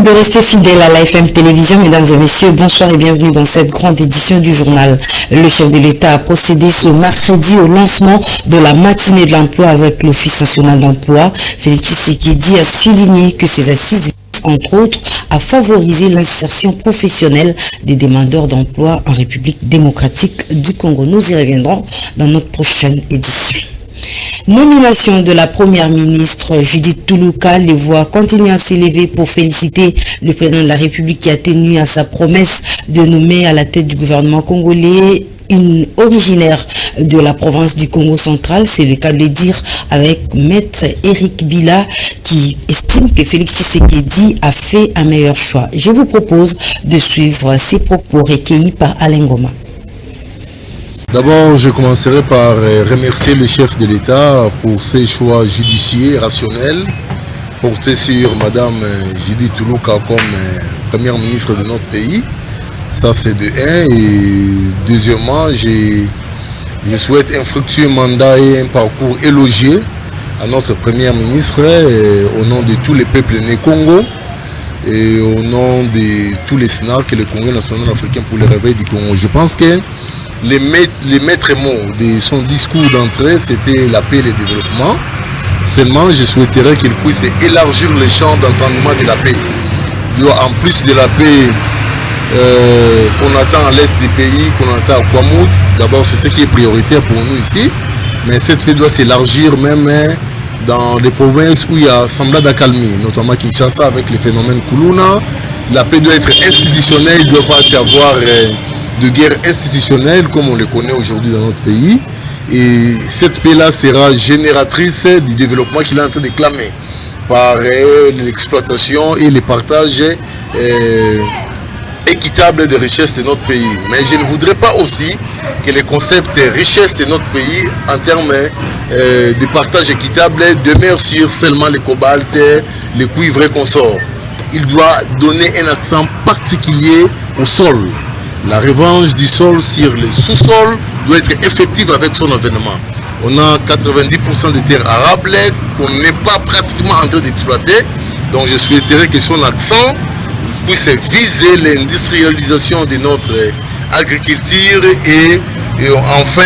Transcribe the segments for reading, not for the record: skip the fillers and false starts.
de rester fidèles à l'AFM Télévision. Mesdames et messieurs, bonsoir et bienvenue dans cette grande édition du journal. Le chef de l'État a procédé ce mercredi au lancement de la matinée de l'emploi avec l'Office national d'emploi. Félix Tshisekedi a souligné que ces assises, entre autres, à favoriser l'insertion professionnelle des demandeurs d'emploi en République démocratique du Congo. Nous y reviendrons dans notre prochaine édition. Nomination de la première ministre Judith Toulouka, les voix continuent à s'élever pour féliciter le président de la République qui a tenu à sa promesse de nommer à la tête du gouvernement congolais une originaire de la province du Congo central. C'est le cas de le dire avec Maître Eric Bila qui estime que Félix Tshisekedi a fait un meilleur choix. Je vous propose de suivre ces propos recueillis par Alain Goma. D'abord, je commencerai par remercier le chef de l'État pour ses choix judicieux et rationnels portés sur Madame Judith Toulouka comme première ministre de notre pays. Ça, c'est de un. Et deuxièmement, je souhaite un fructueux mandat et un parcours élogieux à notre première ministre au nom de tous les peuples nés Congo et au nom de tous les SNAC et le Congrès national africain pour le réveil du Congo. Je pense que les maîtres mots de son discours d'entrée, c'était la paix et le développement. Seulement, je souhaiterais qu'il puisse élargir le champ d'entendement de la paix. Il y a en plus de la paix qu'on attend à l'est du pays, qu'on attend à Kwamut. D'abord, c'est ce qui est prioritaire pour nous ici. Mais cette paix doit s'élargir même dans les provinces où il y a semblant d'accalmie, notamment Kinshasa avec le phénomène Kuluna. La paix doit être institutionnelle, il ne doit pas y avoir de guerre institutionnelle comme on le connaît aujourd'hui dans notre pays. Et cette paix-là sera génératrice du développement qu'il est en train de clamer par l'exploitation et le partage équitable des richesses de notre pays. Mais je ne voudrais pas aussi que le concept richesse de notre pays en termes de partage équitable demeure sur seulement le cobalt, le cuivre et consorts. Il doit donner un accent particulier au sol. La revanche du sol sur le sous-sol doit être effective avec son avènement. On a 90% de terres arables qu'on n'est pas pratiquement en train d'exploiter. Donc je souhaiterais que son accent puisse viser l'industrialisation de notre agriculture et enfin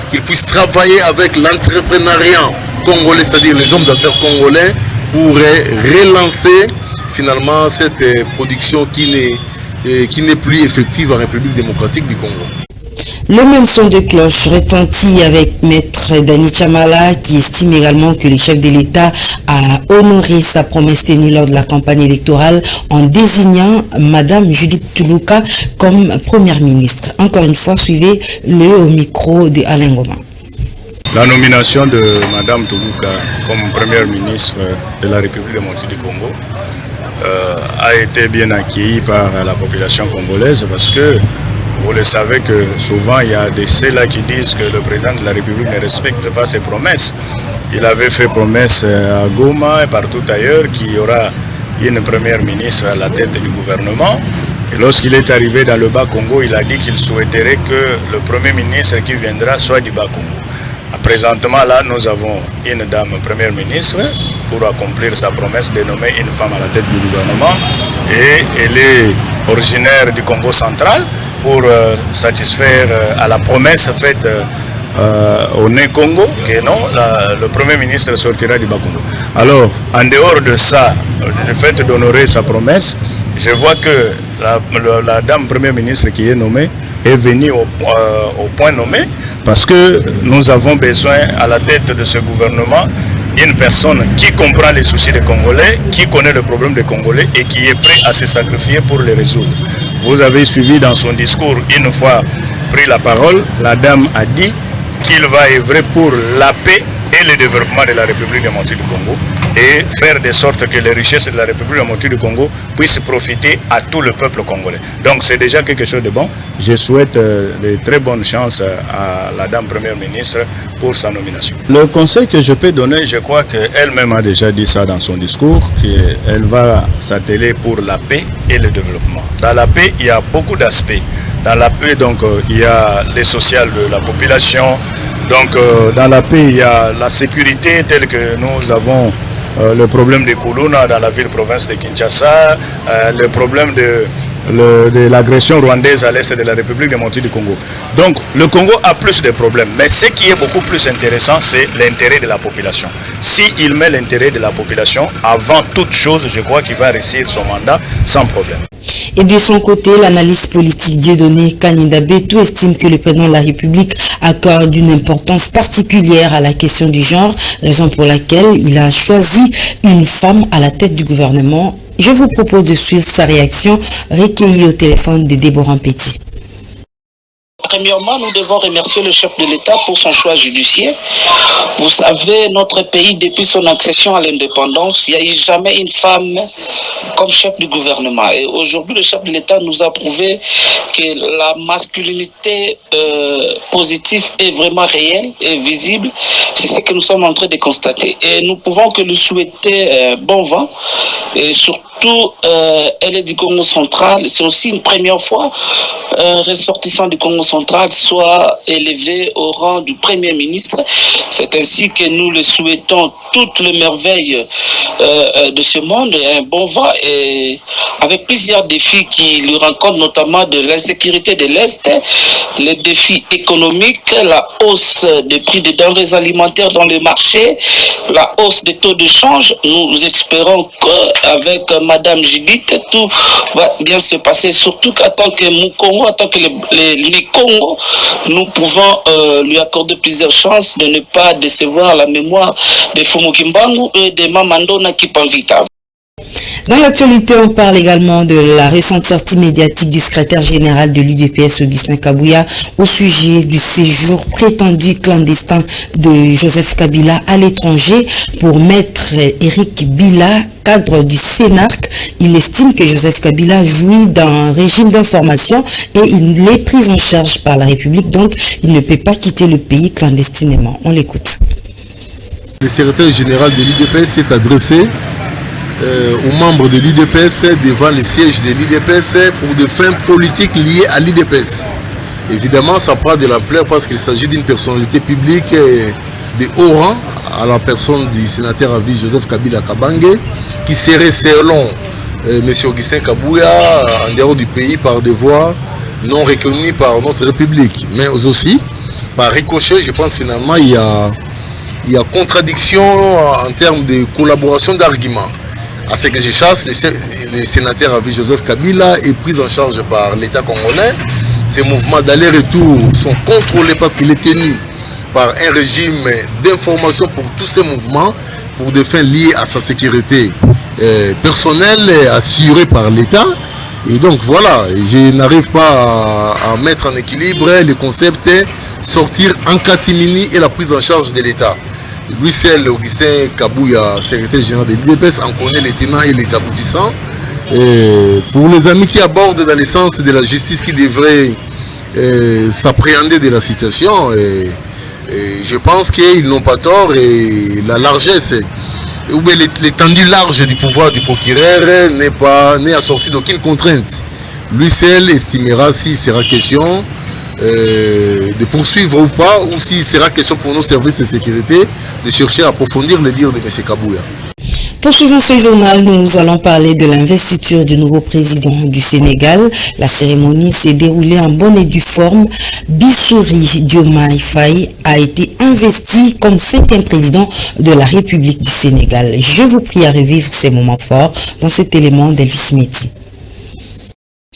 qu'il puisse travailler avec l'entrepreneuriat congolais, c'est-à-dire les hommes d'affaires congolais, pour relancer finalement cette production qui n'est plus effective en République démocratique du Congo. Le même son de cloche retentit avec Maître Dani Chamala qui estime également que le chef de l'État a honoré sa promesse tenue lors de la campagne électorale en désignant Madame Judith Toulouka comme première ministre. Encore une fois, suivez-le au micro de Alain Goma. La nomination de Madame Toulouka comme première ministre de la République démocratique du Congo a été bien accueillie par la population congolaise parce que vous le savez que souvent il y a des ceux-là qui disent que le président de la République ne respecte pas ses promesses. Il avait fait promesse à Goma et partout ailleurs qu'il y aura une première ministre à la tête du gouvernement. Et lorsqu'il est arrivé dans le Bas-Congo, il a dit qu'il souhaiterait que le premier ministre qui viendra soit du Bas-Congo. Présentement, là, nous avons une dame première ministre pour accomplir sa promesse de nommer une femme à la tête du gouvernement. Et elle est originaire du Congo central pour satisfaire à la promesse faite au Né-Congo que non, le premier ministre sortira du Bas-Congo. Alors, en dehors de ça, le fait d'honorer sa promesse, je vois que la dame première ministre qui est nommée est venue au point nommé parce que nous avons besoin à la tête de ce gouvernement une personne qui comprend les soucis des Congolais, qui connaît le problème des Congolais et qui est prêt à se sacrifier pour les résoudre. Vous avez suivi dans son discours, une fois pris la parole, la dame a dit qu'il va œuvrer pour la paix et le développement de la République démocratique du Congo et faire de sorte que les richesses de la République démocratique du Congo puissent profiter à tout le peuple congolais. Donc c'est déjà quelque chose de bon. Je souhaite de très bonnes chances à la dame première ministre pour sa nomination. Le conseil que je peux donner, je crois qu'elle-même a déjà dit ça dans son discours, qu'elle va s'atteler pour la paix et le développement. Dans la paix, il y a beaucoup d'aspects. Dans la paix, donc, il y a les social de la population. Donc, dans la paix, il y a la sécurité telle que nous avons le problème des Kuluna dans la ville-province de Kinshasa, le problème de l'agression rwandaise à l'est de la République démocratique du Congo. Donc le Congo a plus de problèmes, mais ce qui est beaucoup plus intéressant, c'est l'intérêt de la population. S'il met l'intérêt de la population avant toute chose, je crois qu'il va réussir son mandat sans problème. Et de son côté, l'analyste politique Dieudonné Kanida Betou estime que le président de la République accorde une importance particulière à la question du genre, raison pour laquelle il a choisi une femme à la tête du gouvernement. Je vous propose de suivre sa réaction recueillie au téléphone de Déborah Petit. Premièrement, nous devons remercier le chef de l'État pour son choix judiciaire. Vous savez, notre pays, depuis son accession à l'indépendance, il n'y a eu jamais une femme comme chef du gouvernement. Et aujourd'hui, le chef de l'État nous a prouvé que la masculinité positive est vraiment réelle et visible. C'est ce que nous sommes en train de constater. Et nous pouvons que lui souhaiter bon vent. Et surtout, elle est du Congo central. C'est aussi une première fois ressortissant du Congo central soit élevé au rang du Premier ministre. C'est ainsi que nous le souhaitons toutes les merveilles de ce monde et un bon vent, et avec plusieurs défis qui lui rencontrent, notamment de l'insécurité de l'Est, les défis économiques, la hausse des prix des denrées alimentaires dans le marché, la hausse des taux de change. Nous espérons qu'avec Madame Judith, tout va bien se passer, surtout qu'en tant que Mukongo, en tant que les Congo, nous pouvons lui accorder plusieurs chances de ne pas décevoir la mémoire de Fumu Kimbangu et de Mamandona Kipanvita. Dans l'actualité, on parle également de la récente sortie médiatique du secrétaire général de l'UDPS, Augustin Kabouya, au sujet du séjour prétendu clandestin de Joseph Kabila à l'étranger. Pour maître Eric Bila, cadre du CENARC, il estime que Joseph Kabila jouit d'un régime d'information et il est pris en charge par la République, donc il ne peut pas quitter le pays clandestinement. On l'écoute. Le secrétaire général de l'UDPS s'est adressé aux membres de l'UDPS devant le siège de l'UDPS pour des fins politiques liées à l'UDPS. Évidemment, ça prend de l'ampleur parce qu'il s'agit d'une personnalité publique de haut rang, à la personne du sénateur à vie Joseph Kabila Kabange, qui serait selon M. Augustin Kabouya en dehors du pays par des voies non reconnues par notre République. Mais aussi, par ricochet, je pense finalement il y a contradiction en termes de collaboration d'arguments. À ce que je chasse, le sénateur à vie Joseph Kabila est pris en charge par l'État congolais. Ces mouvements d'aller-retour sont contrôlés parce qu'il est tenu par un régime d'information pour tous ces mouvements, pour des fins liées à sa sécurité personnelle assurée par l'État. Et donc voilà, je n'arrive pas à mettre en équilibre le concept sortir en catimini et la prise en charge de l'État. Lui seul, Augustin Kabouya, secrétaire général de l'UDPS, en connaît les tenants et les aboutissants. Et pour les amis qui abordent dans le sens de la justice qui devrait s'appréhender de la situation, je pense qu'ils n'ont pas tort, et la largesse ou l'étendue large du pouvoir du procureur n'est assortie d'aucune contrainte. Lui seul estimera s'il sera question de poursuivre ou pas, ou s'il sera question pour nos services de sécurité de chercher à approfondir le dire de M. Kabouya. Poursuivons ce journal, nous allons parler de l'investiture du nouveau président du Sénégal. La cérémonie s'est déroulée en bonne et due forme. Bissouri Diomaye Faye a été investi comme 5e président de la République du Sénégal. Je vous prie à revivre ces moments forts dans cet élément d'Elvis Meti.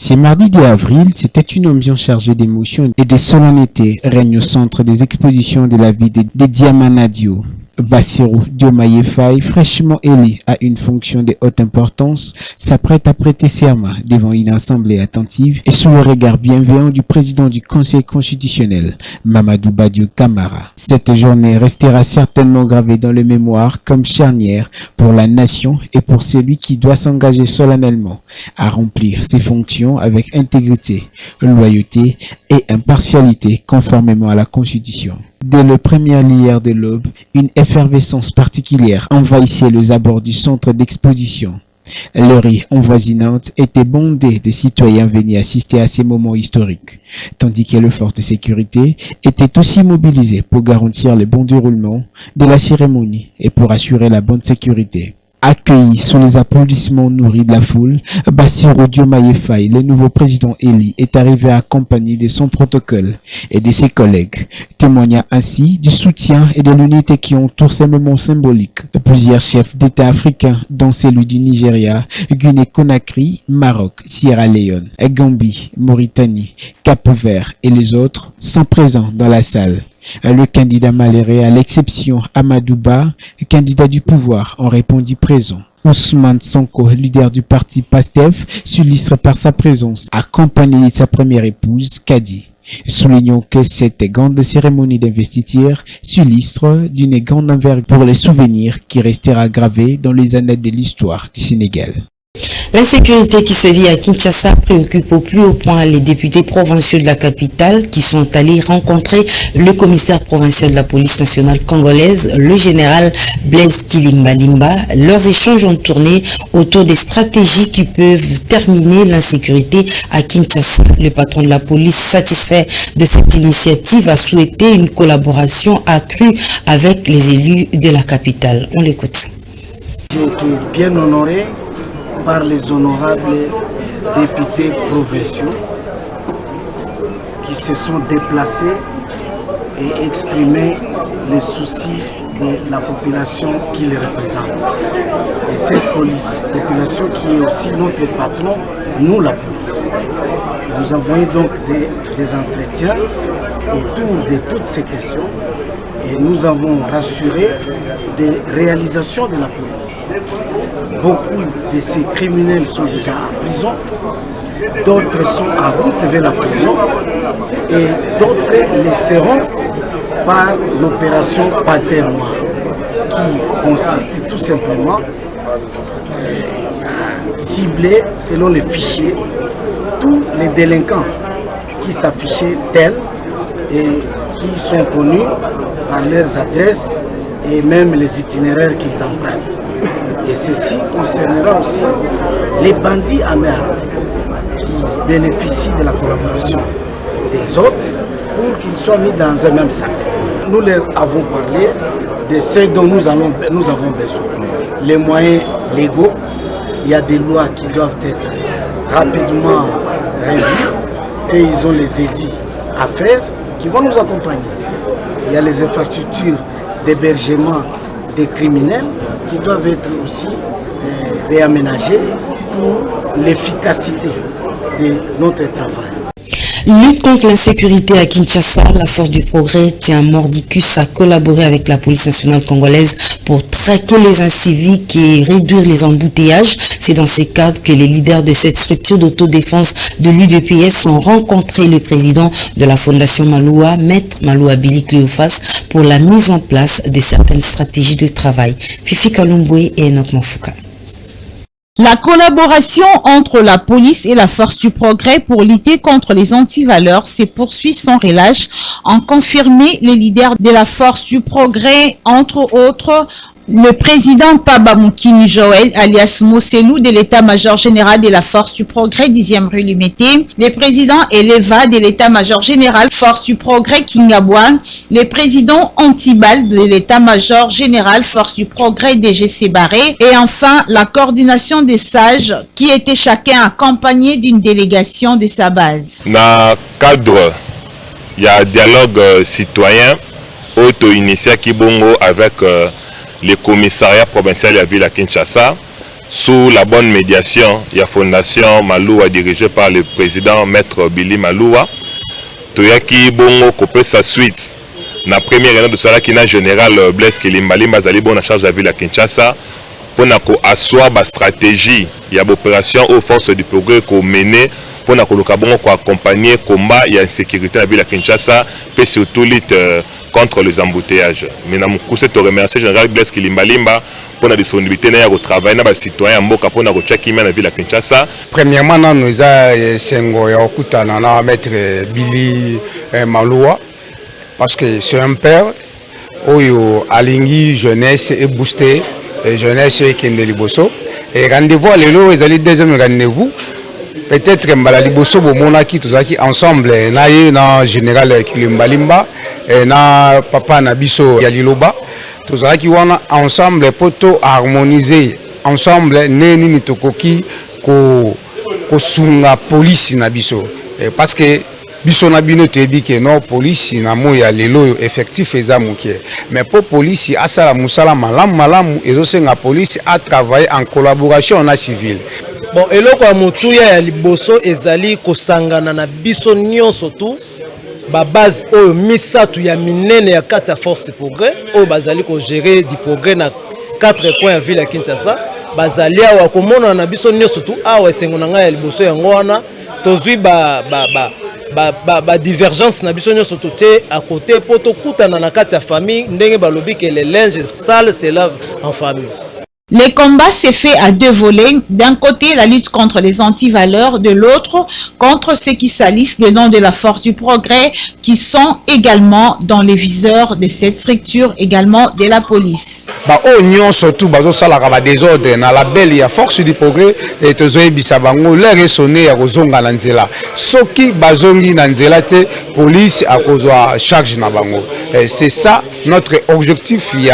Ce mardi 2 avril, c'était une ambiance chargée d'émotions et de solennité règne au centre des expositions de la vie de Diamanadio. Bassirou Diomaye Faye, fraîchement élu à une fonction de haute importance, s'apprête à prêter serment devant une assemblée attentive et sous le regard bienveillant du président du Conseil constitutionnel, Mamadou Badio Camara. Cette journée restera certainement gravée dans le mémoire comme charnière pour la nation et pour celui qui doit s'engager solennellement à remplir ses fonctions avec intégrité, loyauté et impartialité conformément à la Constitution. Dès le premier lueur de l'aube, une effervescence particulière envahissait les abords du centre d'exposition. Le rue envoisinante était bondée de citoyens venus assister à ces moments historiques, tandis que les forces de sécurité étaient aussi mobilisées pour garantir le bon déroulement de la cérémonie et pour assurer la bonne sécurité. Accueilli sous les applaudissements nourris de la foule, Bassirou Diomaye Faye, le nouveau président élu, est arrivé accompagné de son protocole et de ses collègues, témoignant ainsi du soutien et de l'unité qui entoure ces moments symboliques. Plusieurs chefs d'État africains, dont celui du Nigeria, Guinée-Conakry, Maroc, Sierra Leone, Gambie, Mauritanie, Cap-Vert et les autres, sont présents dans la salle. Le candidat malheureux, à l'exception Amadouba, candidat du pouvoir, ont répondu présent. Ousmane Sonko, leader du parti PASTEF, s'illustre par sa présence, accompagné de sa première épouse, Kadi. Soulignons que cette grande cérémonie d'investiture s'illustre d'une grande envergure pour les souvenirs qui restera gravés dans les annales de l'histoire du Sénégal. L'insécurité qui se vit à Kinshasa préoccupe au plus haut point les députés provinciaux de la capitale qui sont allés rencontrer le commissaire provincial de la police nationale congolaise, le général Blaise Kilimbalimba. Leurs échanges ont tourné autour des stratégies qui peuvent terminer l'insécurité à Kinshasa. Le patron de la police, satisfait de cette initiative, a souhaité une collaboration accrue avec les élus de la capitale. On l'écoute. J'ai été bien honoré par les honorables députés provinciaux qui se sont déplacés et exprimé les soucis de la population qui les représente. Et cette population qui est aussi notre patron, nous la police. Nous avons eu donc des entretiens autour de toutes ces questions et nous avons rassuré des réalisations de la police. Beaucoup de ces criminels sont déjà en prison, d'autres sont en route vers la prison et d'autres le seront par l'opération Panthère Noire qui consiste tout simplement à cibler selon les fichiers tous les délinquants qui s'affichaient tels et qui sont connus par leurs adresses et même les itinéraires qu'ils empruntent. Et ceci concernera aussi les bandits à main armée qui bénéficient de la collaboration des autres pour qu'ils soient mis dans un même sac. Nous leur avons parlé de ce dont nous avons besoin. Les moyens légaux, il y a des lois qui doivent être rapidement revues et ils ont les édits à faire qui vont nous accompagner. Il y a les infrastructures d'hébergement des criminels qui doivent être aussi réaménagées pour l'efficacité de notre travail. Lutte contre l'insécurité à Kinshasa, la force du progrès tient mordicus à collaborer avec la police nationale congolaise pour traquer les inciviques et réduire les embouteillages. C'est dans ce cadre que les leaders de cette structure d'autodéfense de l'UDPS ont rencontré le président de la Fondation Maloua, Maître Maloua Billy Cléophas, pour la mise en place de certaines stratégies de travail. Fifi Kalumbwe et Enoch Mafouka. La collaboration entre la police et la force du progrès pour lutter contre les antivaleurs se poursuit sans relâche, ont confirmé les leaders de la force du progrès, entre autres le président Pabamoukini Joël, alias Moselou de l'état-major général de la force du progrès 10e rue Limité, le président Eleva de l'état-major général force du progrès Kingabouan, le président Antibal de l'état-major général force du progrès DGC Barré, et enfin la coordination des sages qui étaient chacun accompagné d'une délégation de sa base. Dans le cadre, il y a un dialogue citoyen auto-initié qui bongo avec le commissariat provincial de la ville à Kinshasa, sous la bonne médiation de la Fondation Maloua dirigée par le président Maître Billy Maloua. Toyaki bongo kopé sa suite. La première année de cela qui n'a général Blaise Kilimbalimba Zali bon en charge de la ville à Kinshasa pour asseoir la stratégie de l'opération aux forces du progrès qu'on menait pour accompagner le combat et l'insécurité de la ville à Kinshasa et surtout lutte contre les embouteillages. Mais je te remercie général Blaise Kilimbalimba pour la disponibilité de travail dans les citoyens pour la ville à Kinshasa. Premièrement, nous avons maître Billy Maloua parce que c'est un père qui a aligné jeunesse et boosté jeunesse et Kendeli Bosso. Et rendez-vous à l'élo, ils allaient deuxième rendez-vous. Peut-être que Liboso Bomonaki, tous ensemble, na général Kilimbalimba, na papa Nabiso Yaliloba, tous ensemble pour harmoniser, ensemble, neni tokoki ko sunga police Nabiso. Parce que biso na bino tebi que non police na moya lelo effectif ezamuke mais pour police asala musala malamu ezosenga police a travailler en collaboration na civil. Bon, eloko ya motuya ya liboso ezali kosangana na biso nyonso tu ba base oyo misatu ya minene ya kati ya force progrès oyo bazali ko gérer du progrès na 4 coins ya ville ya Kinshasa bazali awa komona na biso nyonso tu awa esengo na ngai ya liboso yango wana tozwi ba divergence na biso nyonso tu te à côté poto kutana na kati ya famille ndenge balobi que les linges sales se lavent en famille. Le combat s'est fait à deux volets. D'un côté, la lutte contre les antivaleurs, de l'autre, contre ceux qui salissent le nom de la force du progrès, qui sont également dans les viseurs de cette structure, également de la police. Surtout, la désordre, dans la belle, il y a force du progrès, et tozoe bisabango, l'air est sonné à Rozonga Nanzela. Soki bazongi Nanzela, police à cause de charge Nabango. C'est ça notre objectif. Il y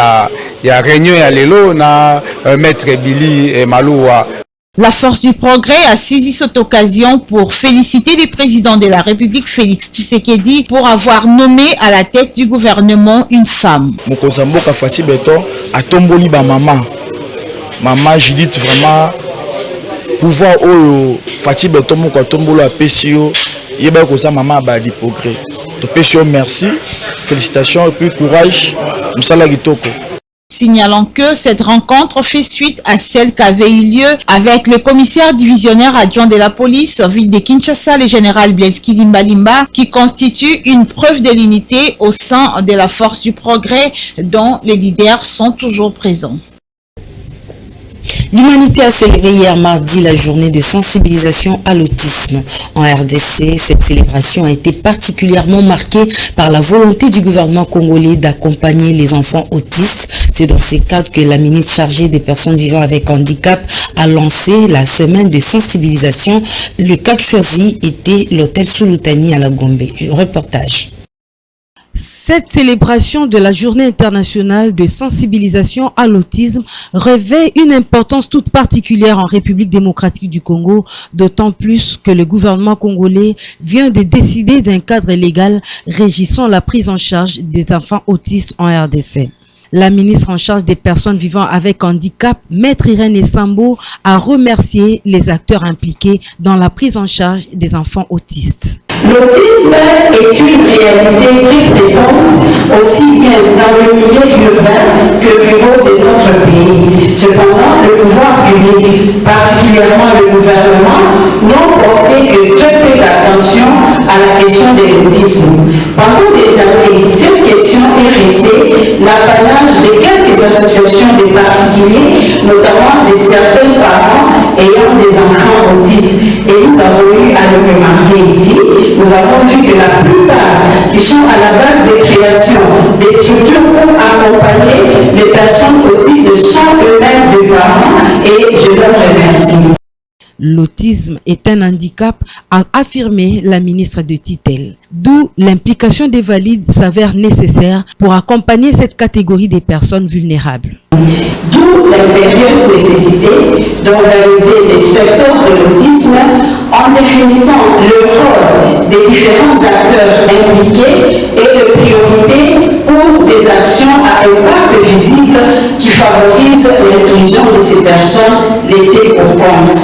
a réunion à l'élo, na Maître Billy et Maloua. La force du progrès a saisi cette occasion pour féliciter le président de la République, Félix Tshisekedi, pour avoir nommé à la tête du gouvernement une femme. Mokozamboka Fati Beton a tomboli ba maman Judith vraiment pouvoir oyo Fati Beton moko tombolo a PCO yeba ko sa maman ba di progrès. To PCO merci, félicitations et puis courage, musala kitoko. Signalant que cette rencontre fait suite à celle qui avait eu lieu avec le commissaire divisionnaire adjoint de la police ville de Kinshasa, le général Blaise Kilimbalimba, qui constitue une preuve de l'unité au sein de la force du progrès dont les leaders sont toujours présents. L'humanité a célébré hier mardi la journée de sensibilisation à l'autisme. En RDC, cette célébration a été particulièrement marquée par la volonté du gouvernement congolais d'accompagner les enfants autistes. C'est dans ce cadre que la ministre chargée des personnes vivant avec handicap a lancé la semaine de sensibilisation. Le cadre choisi était l'hôtel Sulutani à la Gombe. Reportage. Cette célébration de la journée internationale de sensibilisation à l'autisme revêt une importance toute particulière en République démocratique du Congo, d'autant plus que le gouvernement congolais vient de décider d'un cadre légal régissant la prise en charge des enfants autistes en RDC. La ministre en charge des personnes vivant avec handicap, Maître Irène Essambo, a remercié les acteurs impliqués dans la prise en charge des enfants autistes. L'autisme est une réalité très présente aussi bien dans le milieu urbain que rural de notre pays. Cependant, le pouvoir public, particulièrement le gouvernement, n'ont porté que très peu d'attention à la question de l'autisme. Pendant des années, cette question est restée l'apanage de quelques associations de particuliers, notamment de certains parents ayant des enfants autistes. Et nous avons eu à le remarquer ici. Nous avons vu que la plupart qui sont à la base de création des structures pour accompagner les personnes autistes sont eux-mêmes des parents et je leur remercie. L'autisme est un handicap, a affirmé la ministre de tutelle. D'où l'implication des valides s'avère nécessaire pour accompagner cette catégorie des personnes vulnérables. D'où l'impérieuse nécessité d'organiser les secteurs de l'autisme en définissant le rôle des différents acteurs impliqués et les priorités pour des actions à impact visible qui favorisent l'inclusion de ces personnes laissées pour compte.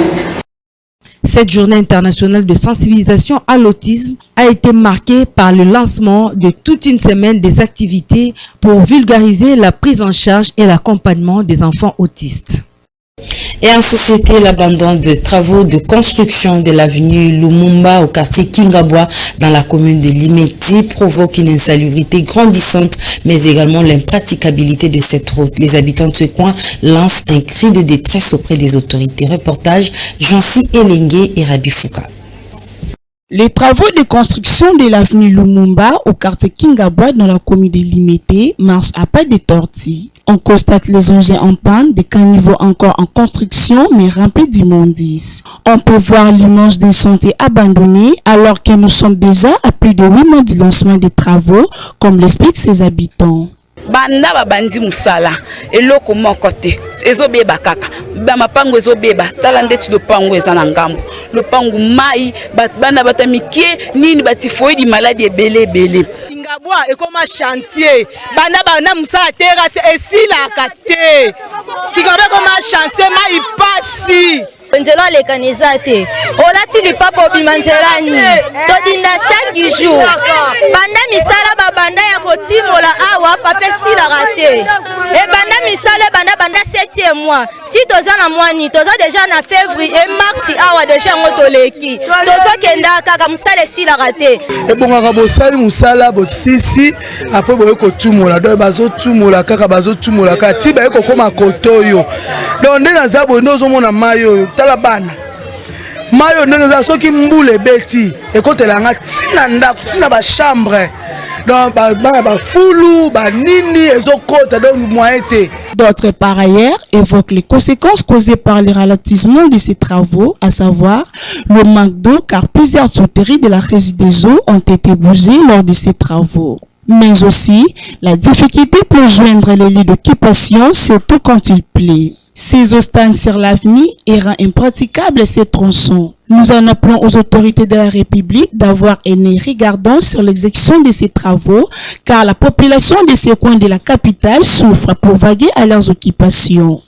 Cette journée internationale de sensibilisation à l'autisme a été marquée par le lancement de toute une semaine des activités pour vulgariser la prise en charge et l'accompagnement des enfants autistes. Et en société, l'abandon de travaux de construction de l'avenue Lumumba au quartier Kingabwa dans la commune de Limeti provoque une insalubrité grandissante, mais également l'impraticabilité de cette route. Les habitants de ce coin lancent un cri de détresse auprès des autorités. Reportage Jancy Elengue et Rabi Fouka. Les travaux de construction de l'avenue Lumumba au quartier Kingabwa dans la commune de Limete marchent à pas de tortue. On constate les engins en panne, des caniveaux encore en construction mais remplis d'immondices. On peut voir l'image des chantiers abandonnés alors que nous sommes déjà à plus de 8 mois du lancement des travaux, comme l'expliquent ses habitants. Banda babandi musala eloko moko te ezobeba kaka ba mapango ezobeba tala ndeti lopango eza na ngambo lopango mai bana batamikie nini batifoi di maladie ebele ngabwa ekoma chantier bana musala terrasse esilaka te kikabe koma chantier mai pasi nzela lekaniza te olati lipapa obima nzela nini todinda chaque jour banda misala babanda ya kotimola awa pape silaka te e banda misala banda 7e mois ti toza na mwani toza deja na février mars awa deja ngo toleki tozokenda kaka musala silaka te ebongaka bosali musala bosisi apres boye kotumola donc bazotumola kaka ti baye kokoma kotoyo donc nde naza boye nde ozomona mai oyo tala bana mayo ndenge za soki mbule beti ekotelanga tina ndako tina ba chambre donc ba fulu ba nini ezokota donc moyen te. D'autres par ailleurs évoquent les conséquences causées par le ralentissement de ces travaux, à savoir le manque d'eau car plusieurs souterrains de la régie des eaux ont été bougés lors de ces travaux. Mais aussi la difficulté pour joindre les lieux d'occupation surtout quand il pleut. Ces obstacles sur l'avenir et rend impraticable ces tronçons. Nous en appelons aux autorités de la République d'avoir un œil regardant sur l'exécution de ces travaux, car la population de ces coins de la capitale souffre pour vaguer à leurs occupations.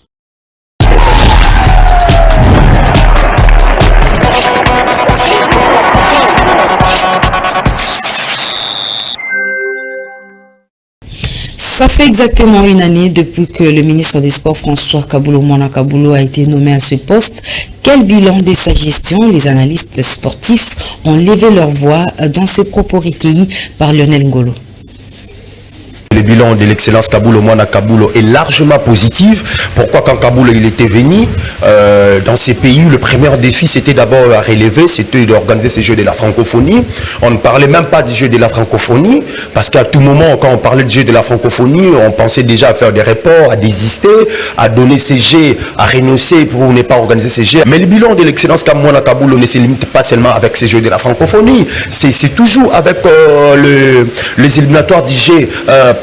Ça fait exactement une année depuis que le ministre des Sports François Kaboulo-Moana Kaboulo a été nommé à ce poste. Quel bilan de sa gestion? Les analystes sportifs ont levé leur voix dans ces propos recueillis par Lionel Ngolo. Le bilan de l'excellence Kaboulo-Moana Kaboulo est largement positif. Pourquoi quand Kaboulo il était venu dans ces pays, le premier défi c'était d'abord à relever, c'était d'organiser ces Jeux de la francophonie. On ne parlait même pas des Jeux de la francophonie, parce qu'à tout moment quand on parlait des Jeux de la francophonie, on pensait déjà à faire des reports, à désister, à donner ces Jeux, à renoncer pour ne pas organiser ces Jeux. Mais le bilan de l'excellence Kaboulo-Moana Kaboulo ne se limite pas seulement avec ces Jeux de la francophonie, c'est toujours avec les éliminatoires du Jeux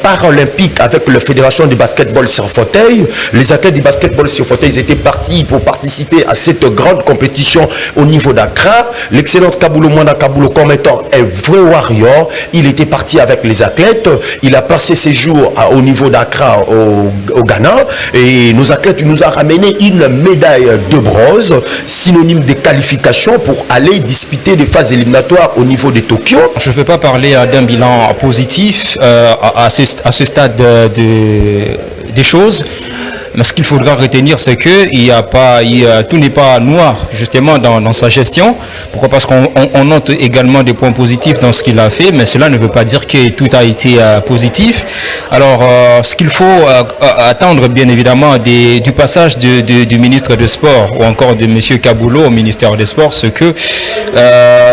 paralympique avec la fédération du basketball sur fauteuil. Les athlètes du basketball sur fauteuil étaient partis pour participer à cette grande compétition au niveau d'Accra. L'excellence Kaboulo-Moana Kaboulo comme étant un vrai warrior, il était parti avec les athlètes, il a passé ses jours au niveau d'Accra au Ghana et nos athlètes nous ont ramené une médaille de bronze, synonyme de qualification pour aller disputer les phases éliminatoires au niveau de Tokyo. Je ne veux pas parler d'un bilan positif à ce stade des choses. Mais ce qu'il faudra retenir, c'est que tout n'est pas noir, justement, dans sa gestion. Pourquoi? Parce qu'on note également des points positifs dans ce qu'il a fait, mais cela ne veut pas dire que tout a été positif. Alors, ce qu'il faut attendre, bien évidemment, du passage du ministre des Sports ou encore de M. Kaboulo au ministère des Sports, c'est que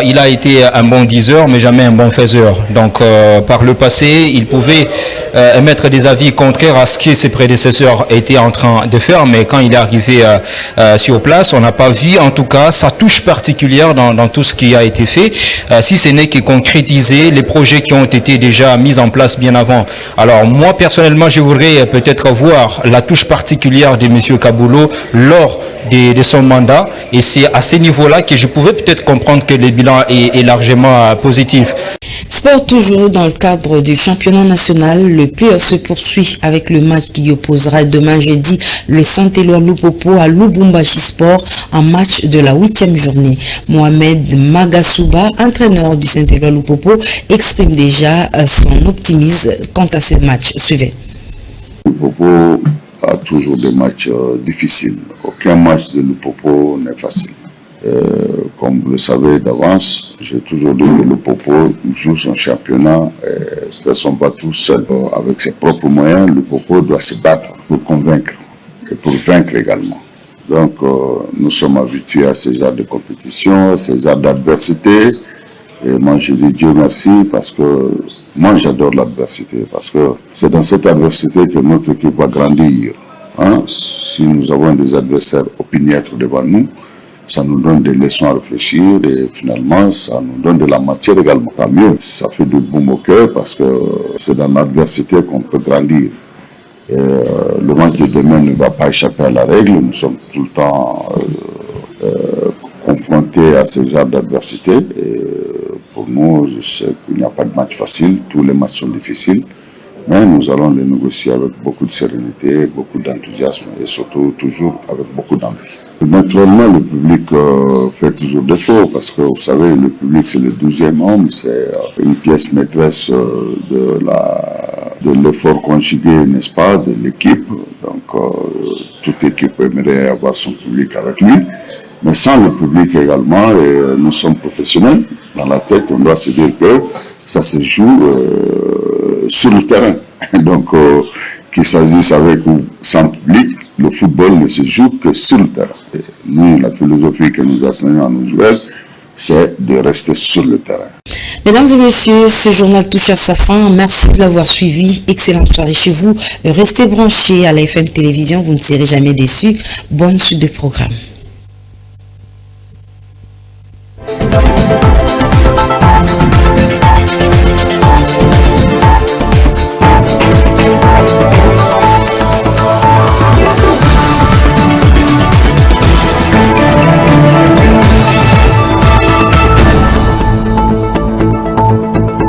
il a été un bon diseur, mais jamais un bon faiseur. Donc, par le passé, il pouvait émettre des avis contraires à ce que ses prédécesseurs étaient en train de faire, mais quand il est arrivé sur place, on n'a pas vu en tout cas sa touche particulière dans tout ce qui a été fait, si ce n'est que concrétiser les projets qui ont été déjà mis en place bien avant. Alors moi personnellement, je voudrais peut-être voir la touche particulière de M. Kaboulo lors de son mandat, et c'est à ce niveau-là que je pouvais peut-être comprendre que le bilan est largement positif. Sport toujours dans le cadre du championnat national, le play-off se poursuit avec le match qui opposera demain jeudi le Saint-Éloi Lupopo à Lubumbashi Sport en match de la 8e journée. Mohamed Magasouba, entraîneur du Saint-Éloi Lupopo, exprime déjà son optimisme quant à ce match. Suivez. Lupopo a toujours des matchs difficiles. Aucun match de Lupopo n'est facile. Comme vous le savez d'avance, j'ai toujours dit que Lupopo joue son championnat et ne sont pas tout seul. Avec ses propres moyens, Lupopo doit se battre pour convaincre et pour vaincre également. Donc nous sommes habitués à ce genre de compétition, à ce genre d'adversité. Et moi, je dis Dieu merci parce que moi, j'adore l'adversité. Parce que c'est dans cette adversité que notre équipe va grandir. Hein? Si nous avons des adversaires opiniâtres devant nous, ça nous donne des leçons à réfléchir et finalement, ça nous donne de la matière également. Tant mieux, ça fait du boum au cœur parce que c'est dans l'adversité qu'on peut grandir. Et, le match de demain ne va pas échapper à la règle. Nous sommes tout le temps confrontés à ce genre d'adversité. Pour nous, je sais qu'il n'y a pas de match facile. Tous les matchs sont difficiles. Mais nous allons les négocier avec beaucoup de sérénité, beaucoup d'enthousiasme et surtout toujours avec beaucoup d'envie. Naturellement, le public fait toujours défaut parce que vous savez, le public c'est le 12e homme, c'est une pièce maîtresse de l'effort conjugué, n'est-ce pas, de l'équipe. Donc, toute équipe aimerait avoir son public avec lui. Mais sans le public également, nous sommes professionnels. Dans la tête, on doit se dire que ça se joue sur le terrain. Donc, qu'il s'agisse avec ou sans public, le football ne se joue que sur le terrain. Et nous, la philosophie que nous enseignons à nos joueurs, c'est de rester sur le terrain. Mesdames et messieurs, ce journal touche à sa fin. Merci de l'avoir suivi. Excellente soirée chez vous. Restez branchés à la FM Télévision. Vous ne serez jamais déçus. Bonne suite de programme.